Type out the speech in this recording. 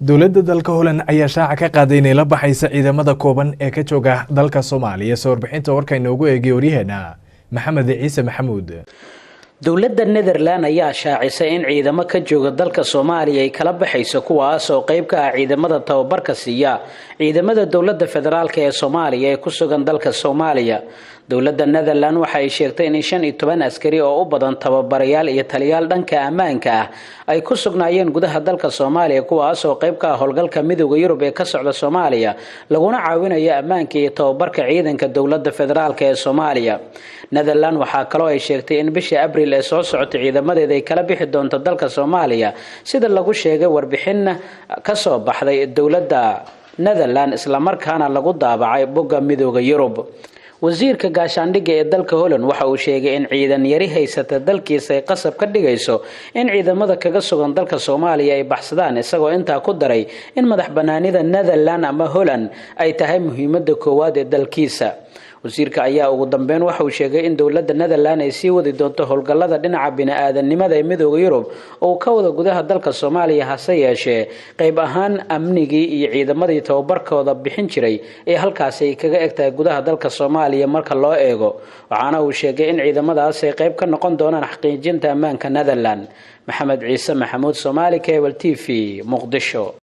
dowladda dalka Holland ayaa shaaca ka qaaday inay la baxaysa ciidamada kooban ee ka jooga dalka Soomaaliya soo warbixinta warkayna ugu eegay waryaheena Maxamed Ciise Maxamuud. dowladda Netherland ayaa shaacisay in ciidamo ka jooga dalka Soomaaliya ay kala baxayso kuwaas oo qayb ka ah ciidamada tababarka siiya ciidamada dowladda federaalka ee Soomaaliya ee ku sugan dalka Soomaaliya. dowladda Netherland waxa ay sheegtay in 15 askari oo u badan tababarayaal iyo taliyaal dhanka ammaanka ah ay ku sugnaayeen gudaha dalka Soomaaliya kuwaas oo qayb ka ah howlgalka midowga Yurub ee ka socda Soomaaliya laguna caawinayo ammaanka iyo tababarka ciidanka dowladda federaalka ee Soomaaliya. Netherland waxa kale oo ay sheegtay in bishii Abriil ee soo socotay ciidamadeeda ay kala bixi doonto dalka Soomaaliya sida lagu sheegay warbixin ka soo baxday dowladda Netherland isla markaana lagu daabacay bogga midowga Yurub. wasiirka gaashaandhigga ee dalka Holland waxa uu sheegay in ciidan yari haysata dalkiisa ay qasab ka dhigayso in ciidamada kaga sugan dalka Soomaaliya ay baxsadaan isagoo intaa ku daray in madax banaanida Netherland ama Holland ay tahay muhiimadda koowaad ee dalkiisa. wasiirka ayaa ugu dambeyn waxa uu sheegay in dowladda Netherland ay sii wadi doonto howlgallada dhinaca bini'aadanimada ee midowga Yurub oo ka wada gudaha dalka Soomaaliya hase yeeshee qayb ahaan amnigii iyo ciidamadii tababarkooda bixin jiray ee halkaas ay kaga egtahay gudaha dalka Soomaaliya marka loo eego. waxaana uu sheegay in ciidamadaas ay qayb ka noqon doonaan xaqiijinta ammaanka Netherland. Maxamed Ciise Maxamuud, Somali Cable TV, Muqdisho.